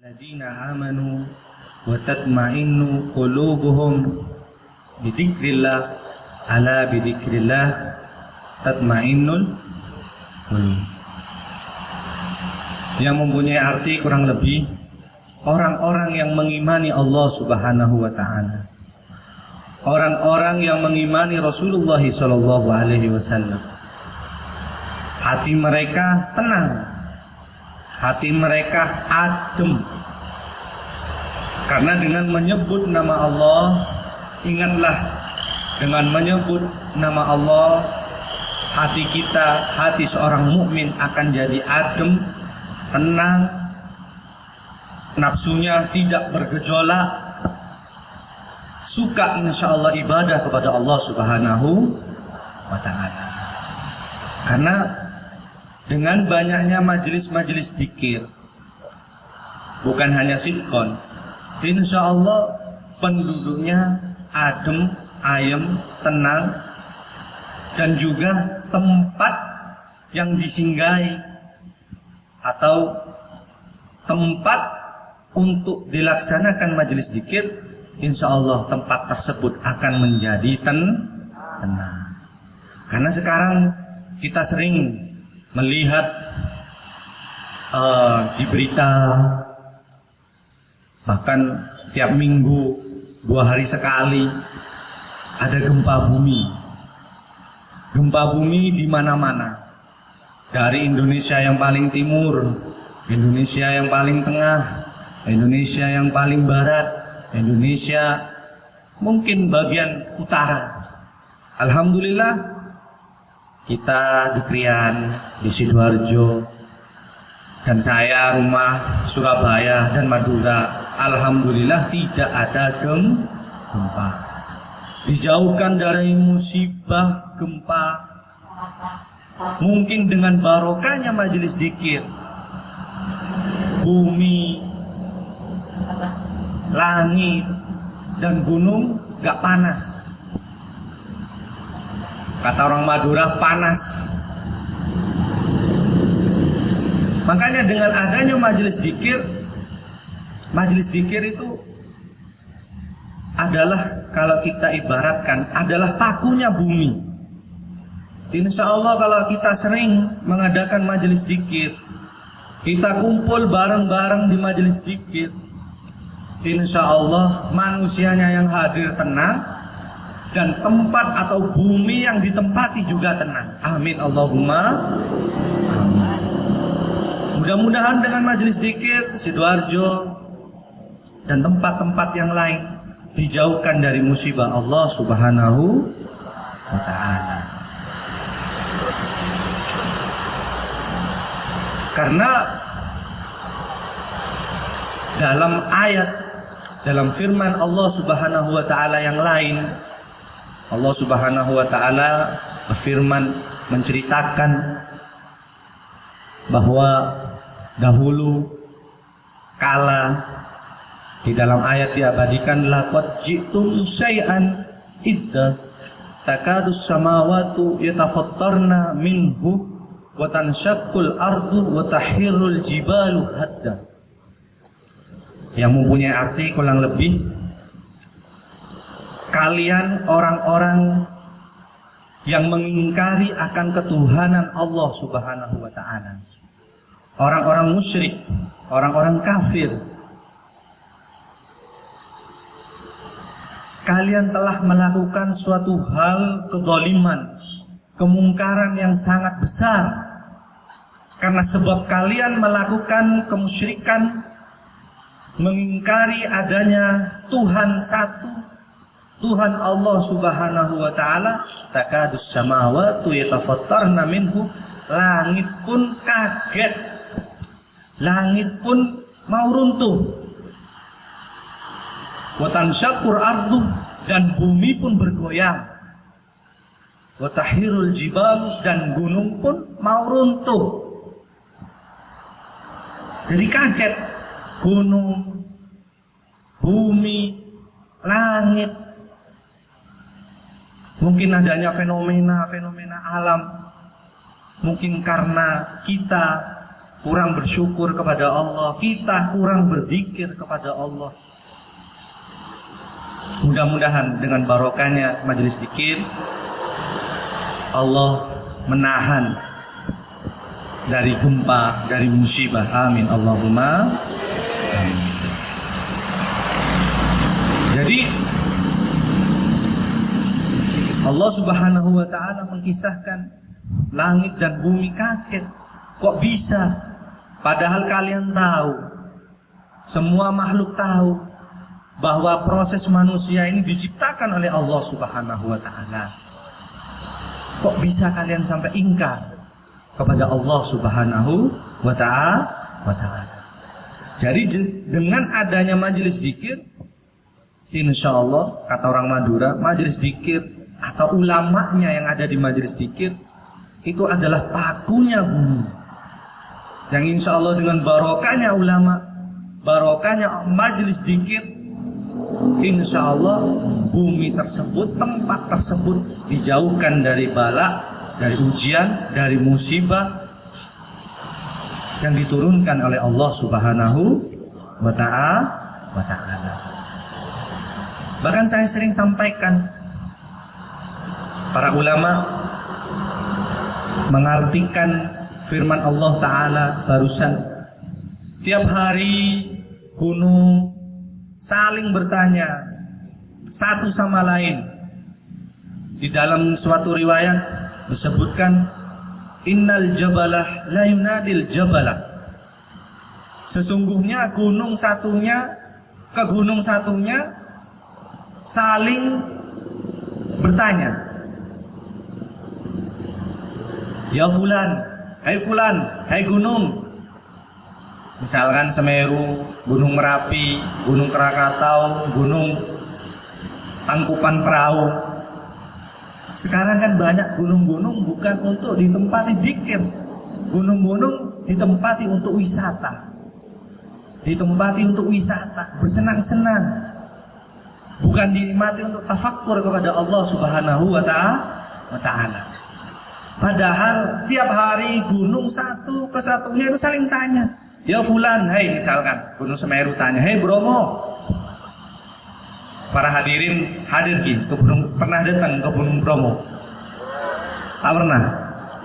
Alladzina amanu wa tatma'innu qulubuhum bidzikrillah ala bidzikrillah tatma'innul qulub. Yang mempunyai arti kurang lebih orang-orang yang mengimani Allah Subhanahu wa taala. Orang-orang yang mengimani Rasulullah sallallahu alaihi wasallam. Hati mereka tenang. Hati mereka adem. Karena dengan menyebut nama Allah, ingatlah, dengan menyebut nama Allah, hati kita, hati seorang mukmin akan jadi adem, tenang, nafsunya tidak bergejolak, suka insyaallah ibadah kepada Allah Subhanahu wa ta'ala. Karena dengan banyaknya majelis-majelis dzikir, bukan hanya sitkon, insyaallah penduduknya adem, ayem, tenang, dan juga tempat yang disinggahi atau tempat untuk dilaksanakan majelis dzikir, insyaallah tempat tersebut akan menjadi tenang. Karena sekarang kita sering melihat di berita, bahkan tiap minggu 2 hari sekali ada gempa bumi. Gempa bumi di mana-mana. Dari Indonesia yang paling timur, Indonesia yang paling tengah, Indonesia yang paling barat, Indonesia mungkin bagian utara. Alhamdulillah kita di Krian, di Sidoarjo, dan saya rumah Surabaya dan Madura, alhamdulillah tidak ada gempa. Dijauhkan dari musibah gempa. Mungkin dengan barokahnya majelis dzikir, bumi, langit, dan gunung gak panas. Kata orang Madura, panas. Makanya dengan adanya majelis dzikir itu adalah, kalau kita ibaratkan, adalah pakunya bumi. Insya Allah kalau kita sering mengadakan majelis dzikir, kita kumpul bareng-bareng di majelis dzikir, insya Allah manusianya yang hadir tenang, dan tempat atau bumi yang ditempati juga tenang. Amin Allahumma amin. Mudah-mudahan dengan majelis dzikir Sidoarjo dan tempat-tempat yang lain dijauhkan dari musibah Allah Subhanahu wa ta'ala. Karena dalam ayat, dalam firman Allah Subhanahu wa ta'ala yang lain, Allah Subhanahu wa ta'ala berfirman menceritakan bahwa dahulu kala, di dalam ayat diabadikan, laqad ji'tum syai'an idda takadus samawatu yatafattarna minhu wa tanshaqqul ardu wa tahirrul jibalu hadda. Yang mempunyai arti kurang lebih, kalian orang-orang yang mengingkari akan ketuhanan Allah Subhanahu wa ta'ala, orang-orang musyrik, orang-orang kafir, kalian telah melakukan suatu hal kezaliman, kemungkaran yang sangat besar, karena sebab kalian melakukan kemusyrikan, mengingkari adanya Tuhan satu, Tuhan Allah Subhanahu wa ta'ala. Takadus samawatu yatafattarna minhu, langit pun kaget, langit pun mau runtuh. Wa tanshaqqur ardu, dan bumi pun bergoyang. Wa tahirul jibalu, dan gunung pun mau runtuh. Jadi kaget, gunung, bumi, langit. Mungkin adanya fenomena alam, mungkin karena kita kurang bersyukur kepada Allah, kita kurang berzikir kepada Allah. Mudah-mudahan dengan barokahnya majelis zikir, Allah menahan dari gempa, dari musibah. Amin Allahumma amin. Jadi Allah Subhanahu wa ta'ala mengkisahkan langit dan bumi kaget. Kok bisa? Padahal kalian tahu, semua makhluk tahu bahwa proses manusia ini diciptakan oleh Allah Subhanahu wa ta'ala. Kok bisa kalian sampai ingkar kepada Allah Subhanahu wa ta'ala? Jadi dengan adanya majelis zikir, insya Allah, kata orang Madura, majelis zikir atau ulamanya yang ada di majelis zikir itu adalah pakunya bumi. Yang insya Allah dengan barokahnya ulama, barokahnya majelis zikir, insya Allah bumi tersebut, tempat tersebut dijauhkan dari bala, dari ujian, dari musibah yang diturunkan oleh Allah Subhanahu wa ta'ala. Bahkan saya sering sampaikan, para ulama mengartikan firman Allah Ta'ala barusan, tiap hari gunung saling bertanya satu sama lain. Di dalam suatu riwayat disebutkan, innal jabalah la yunadil jabalah. Sesungguhnya gunung satunya ke gunung satunya saling bertanya, ya fulan, hai fulan, hai gunung. Misalkan Semeru, Gunung Merapi, Gunung Krakatau, Gunung Tangkupan Perahu. Sekarang kan banyak gunung-gunung bukan untuk ditempati dzikir. Gunung-gunung ditempati untuk wisata. Ditempati untuk wisata, bersenang-senang. Bukan dinikmati untuk tafakkur kepada Allah Subhanahu wa ta'ala. Padahal tiap hari gunung satu ke satunya itu saling tanya, ya fulan, hai, misalkan Gunung Semeru tanya, hai Bromo. Para hadirin hadir ke gunung, pernah datang ke Gunung Bromo? Tak pernah.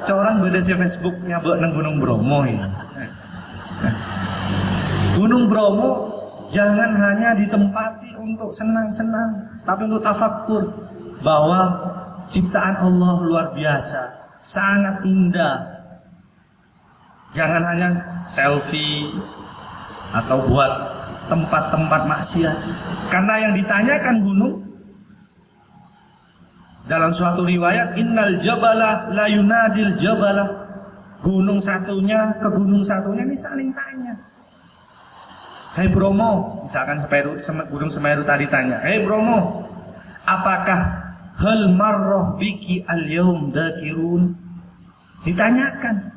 Corang beda si Facebooknya nang Gunung Bromo ini. Gunung Bromo jangan hanya ditempati untuk senang-senang, tapi untuk tafakkur bahwa ciptaan Allah luar biasa, sangat indah. Jangan hanya selfie atau buat tempat-tempat maksiat. Karena yang ditanyakan gunung, dalam suatu riwayat, innal jabalah la yunadil jabalah. Gunung satunya ke gunung satunya ini saling tanya. Hai Bromo, misalkan Gunung Semeru tadi tanya, hai Bromo, apakah hal marroh biki al-yawm dakirun? Ditanyakan,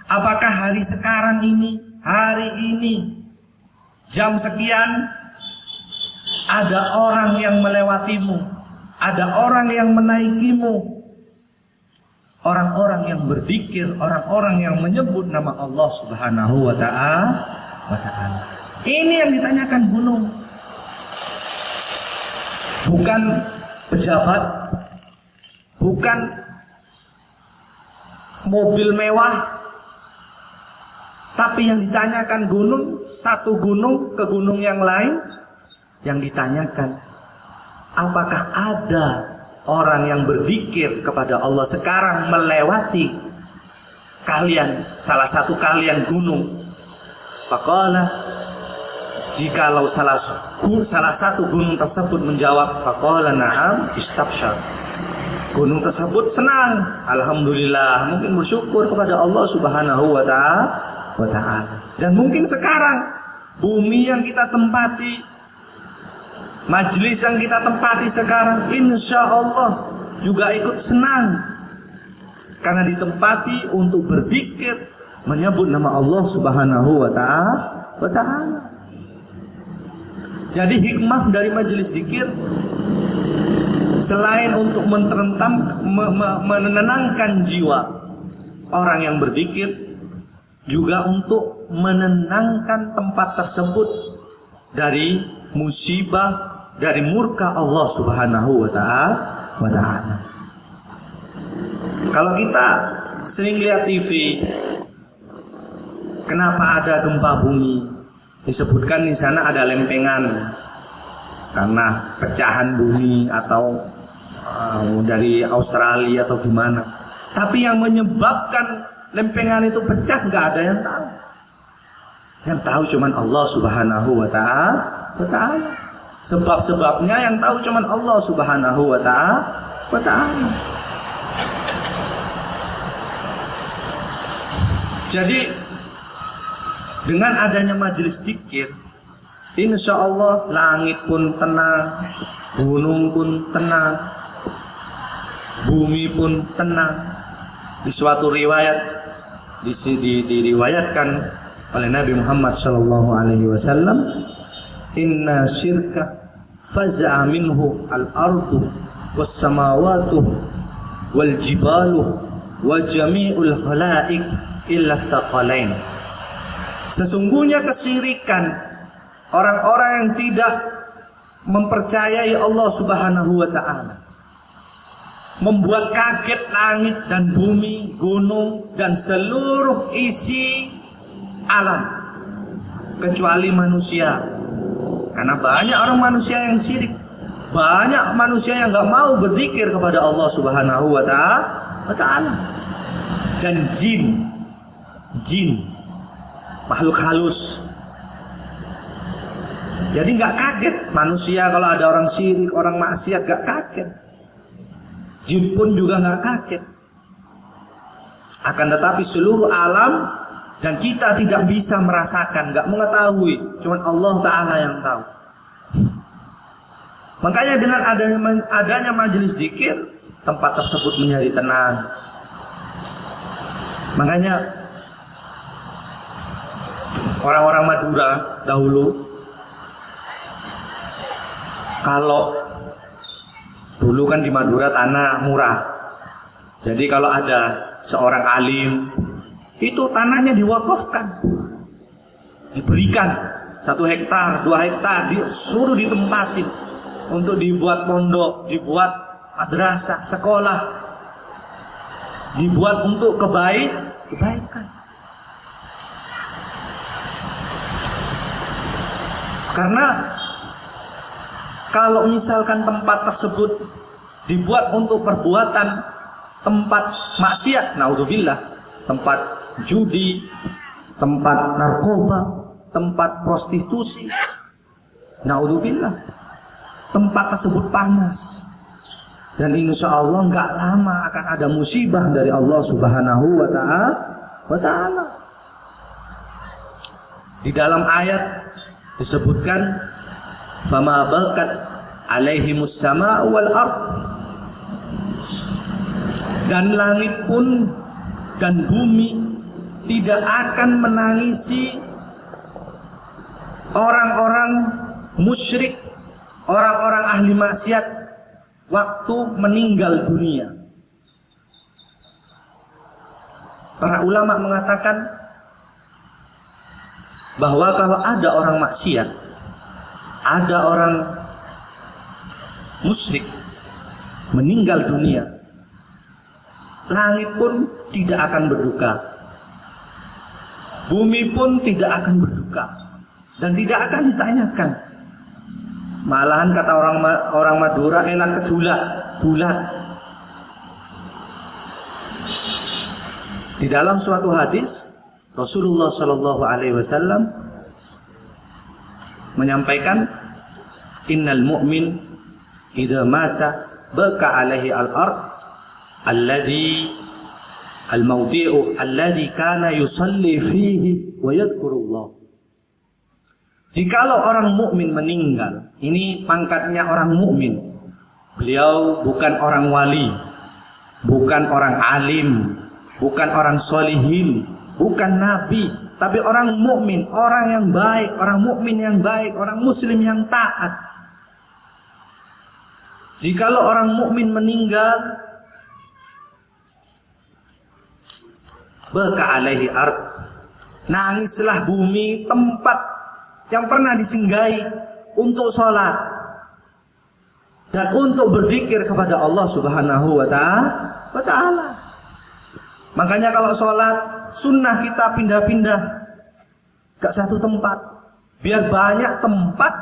apakah hari sekarang ini, hari ini, jam sekian, ada orang yang melewatimu, ada orang yang menaikimu, orang-orang yang berzikir, orang-orang yang menyebut nama Allah Subhanahu wa ta'ala. Ini yang ditanyakan gunung, bukan pejabat, bukan mobil mewah, tapi yang ditanyakan gunung, satu gunung ke gunung yang lain, yang ditanyakan, apakah ada orang yang berzikir kepada Allah sekarang melewati kalian, salah satu kalian gunung? Faqala, jikalau salah satu gunung tersebut menjawab, faqala na'am istabsyar, gunung tersebut senang, alhamdulillah, mungkin bersyukur kepada Allah Subhanahu wa ta'ala. Dan mungkin sekarang bumi yang kita tempati, majelis yang kita tempati sekarang, insya Allah juga ikut senang karena ditempati untuk berzikir, menyebut nama Allah Subhanahu wa ta'ala. Jadi hikmah dari majelis zikir selain untuk menenangkan jiwa orang yang berzikir, juga untuk menenangkan tempat tersebut dari musibah, dari murka Allah Subhanahu wa Ta'ala. Kalau kita sering lihat TV, kenapa ada gempa bumi? Disebutkan di sana ada lempengan karena pecahan bumi atau dari Australia atau gimana. Tapi yang menyebabkan lempengan itu pecah nggak ada yang tahu. Yang tahu cuman Allah Subhanahu wa Ta'ala. Sebab-sebabnya yang tahu cuman Allah Subhanahu wa Ta'ala. Jadi dengan adanya majelis dzikir, insya Allah langit pun tenang, gunung pun tenang, bumi pun tenang. Di suatu riwayat diriwayatkan oleh Nabi Muhammad SAW, inna syirka faza'a minhu al-ardu was-samawatu wal-jibalu wa jami'ul khalaik illa saqalain. Sesungguhnya kesyirikan orang-orang yang tidak mempercayai Allah Subhanahu wa Ta'ala membuat kaget langit dan bumi, gunung dan seluruh isi alam kecuali manusia. Karena banyak orang manusia yang syirik, banyak manusia yang gak mau berzikir kepada Allah Subhanahu wa Ta'ala. Dan jin makhluk halus. Jadi gak kaget manusia kalau ada orang syirik, orang maksiat, gak kaget. Jin pun juga gak kaget. Akan tetapi seluruh alam dan kita tidak bisa merasakan, gak mengetahui, cuman Allah Ta'ala yang tahu. Makanya dengan adanya majelis dzikir, tempat tersebut menjadi tenang. Makanya orang-orang Madura dahulu, kalau dulu kan di Madura tanah murah, jadi kalau ada seorang alim, itu tanahnya diwakafkan, diberikan 1 hektar, 2 hektar, disuruh ditempatin untuk dibuat pondok, dibuat madrasah, sekolah, dibuat untuk kebaikan. Karena kalau misalkan tempat tersebut dibuat untuk perbuatan tempat maksiat, naudzubillah, tempat judi, tempat narkoba, tempat prostitusi, naudzubillah, tempat tersebut panas. Dan insya Allah nggak lama akan ada musibah dari Allah Subhanahu wa Ta'ala. Di dalam ayat disebutkan, fama bakat alaihimus sama wal ard, dan langit pun dan bumi tidak akan menangisi orang-orang musyrik, orang-orang ahli maksiat waktu meninggal dunia. Para ulama mengatakan bahwa kalau ada orang maksiat, ada orang musyrik meninggal dunia, langit pun tidak akan berduka, bumi pun tidak akan berduka, dan tidak akan ditanyakan. Malahan kata orang Madura, enak kedulat, bulat. Di dalam suatu hadis, Rasulullah SAW menyampaikan, innal mu'min idza mata baka alaihi al-ard alladhi al-mawdi'u alladhi kana yusalli fihi wa yadhkurullah. Jikalau orang mukmin meninggal, ini pangkatnya orang mukmin. Beliau bukan orang wali, bukan orang alim, bukan orang solihin, bukan nabi, tapi orang mukmin, orang yang baik, orang mukmin yang baik, orang muslim yang taat. Jikalau orang mukmin meninggal, baka alaihi ard Nangislah bumi, tempat yang pernah disinggahi untuk sholat dan untuk berzikir kepada Allah Subhanahu wa Ta'ala. Makanya kalau sholat sunnah kita pindah-pindah ke satu tempat, biar banyak tempat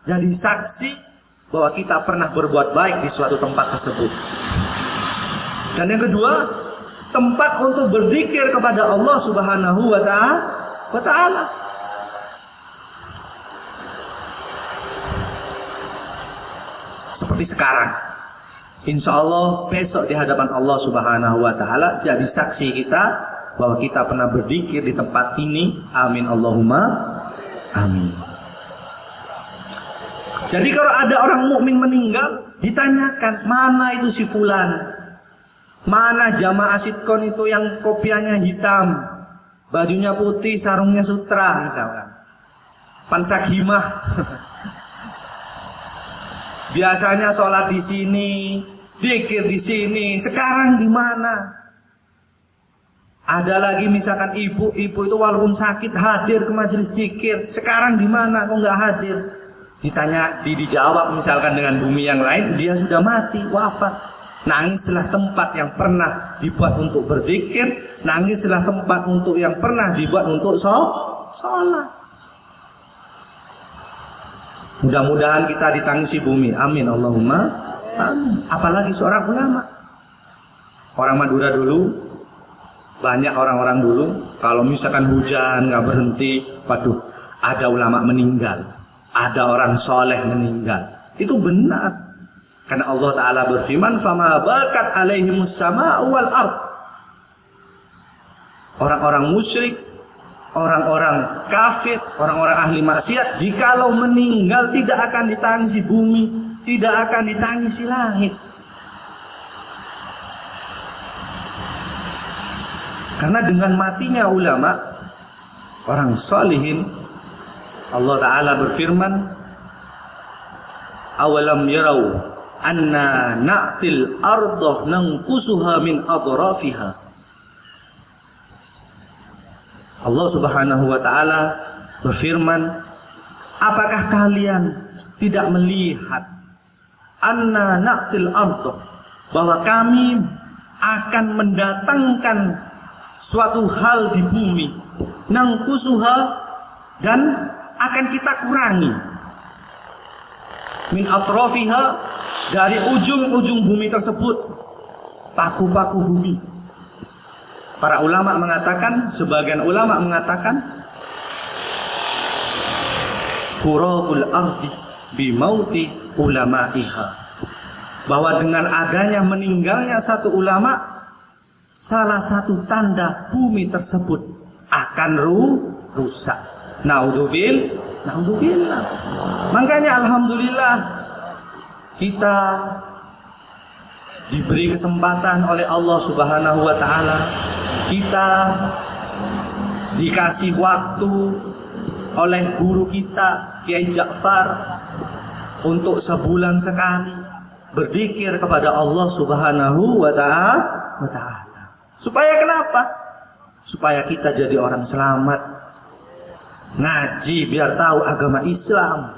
jadi saksi bahwa kita pernah berbuat baik di suatu tempat tersebut. Dan yang kedua, tempat untuk berzikir kepada Allah Subhanahu wa Ta'ala. Seperti sekarang, insya Allah besok di hadapan Allah Subhanahu wa Ta'ala jadi saksi kita bahwa kita pernah berzikir di tempat ini. Amin Allahumma amin. Jadi kalau ada orang mukmin meninggal, ditanyakan, mana itu si fulan? Mana jamaah sitkon itu yang kopiahnya hitam, bajunya putih, sarungnya sutra misalkan, pansakimah. Biasanya sholat di sini, zikir di sini, sekarang di mana? Ada lagi misalkan ibu-ibu itu walaupun sakit hadir ke majelis zikir, sekarang di mana? Kok nggak hadir? Ditanya, dijawab misalkan dengan bumi yang lain, dia sudah mati, wafat. Nangislah tempat yang pernah dibuat untuk berzikir, nangislah tempat untuk yang pernah dibuat untuk sholat. Mudah-mudahan kita ditangisi bumi. Amin Allahumma amin. Apalagi seorang ulama. Orang Madura dulu, banyak orang-orang dulu, kalau misalkan hujan nggak berhenti, waduh, ada ulama meninggal, ada orang soleh meninggal. Itu benar. Karena Allah Ta'ala berfirman, "Fama bakat alaihimus sama'u wal ard." Orang-orang musyrik, orang-orang kafir, orang-orang ahli maksiat, jikalau meninggal tidak akan ditangisi bumi, tidak akan ditangisi langit. Karena dengan matinya ulama, orang solihin, Allah Ta'ala berfirman, "Awalam yarau anna na'til ardah nanqusuha min atrafiha." Allah Subhanahu wa Ta'ala berfirman, apakah kalian tidak melihat anna na'til ardah, bahwa kami akan mendatangkan suatu hal di bumi, nanqusuha, dan akan kita kurangi, min atrafiha, dari ujung-ujung bumi tersebut, paku-paku bumi. Para ulama mengatakan, sebagian ulama mengatakan, qurabul ardi bimauti ulama'iha, bahwa dengan adanya meninggalnya satu ulama, salah satu tanda bumi tersebut akan rusak. Naudzubillah. Makanya alhamdulillah kita diberi kesempatan oleh Allah Subhanahu wa Ta'ala, kita dikasih waktu oleh guru kita Kiai Ja'far untuk sebulan sekali berzikir kepada Allah Subhanahu wa Ta'ala. Supaya kenapa? Supaya kita jadi orang selamat, ngaji biar tahu agama Islam,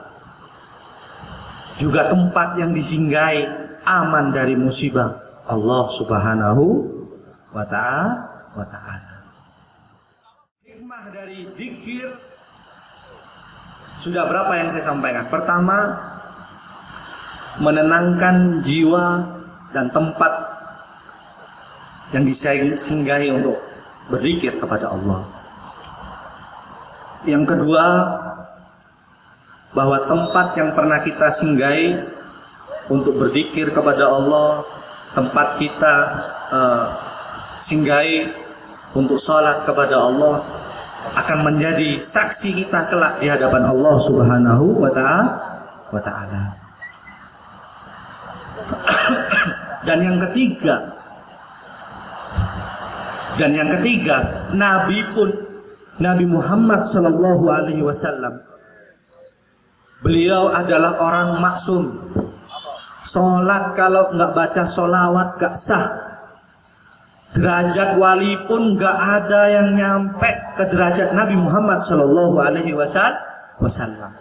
juga tempat yang disinggahi aman dari musibah Allah Subhanahu wa Ta'ala. Hikmah dari dzikir sudah berapa yang saya sampaikan. Pertama, menenangkan jiwa dan tempat yang disinggahi untuk berzikir kepada Allah. Yang kedua, bahwa tempat yang pernah kita singgahi untuk berzikir kepada Allah, tempat kita singgahi untuk sholat kepada Allah, akan menjadi saksi kita kelak di hadapan Allah Subhanahu wa Ta'ala. Dan yang ketiga, Nabi Muhammad Sallallahu Alaihi Wasallam, beliau adalah orang maksum. Sholat kalau nggak baca sholawat gak sah. Derajat wali pun gak ada yang nyampe ke derajat Nabi Muhammad Shallallahu Alaihi Wasallam.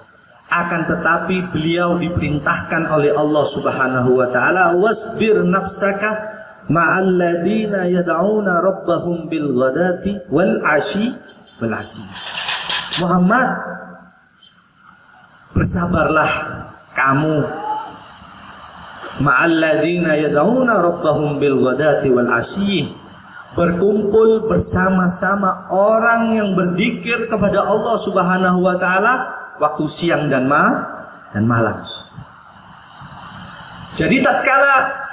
Akan tetapi beliau diperintahkan oleh Allah Subhanahu Wa Taala, wasbir nafsaka ma'alladina yad'una rabbahum bil ghadati wal ashi. Muhammad, bersabarlah kamu ma'alladina yad'una rabbahum bil ghadati wal ashi, berkumpul bersama-sama orang yang berzikir kepada Allah Subhanahu wa taala waktu siang dan malam. Jadi tatkala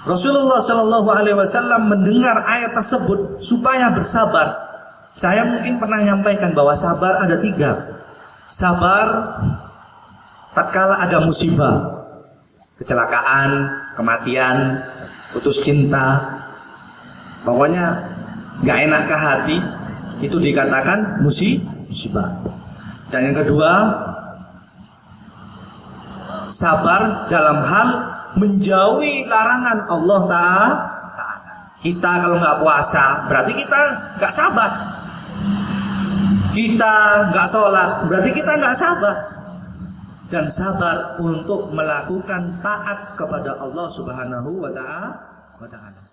Rasulullah Shallallahu Alaihi Wasallam mendengar ayat tersebut supaya bersabar, saya mungkin pernah menyampaikan bahwa sabar ada 3. Sabar tatkala ada musibah, kecelakaan, kematian, putus cinta, pokoknya gak enak ke hati, itu dikatakan musibah. Dan yang kedua, sabar dalam hal menjauhi larangan Allah Ta'ala. Kita kalau nggak puasa berarti kita nggak sabar. Kita nggak sholat berarti kita nggak sabar. Dan sabar untuk melakukan taat kepada Allah Subhanahu wa Ta'ala.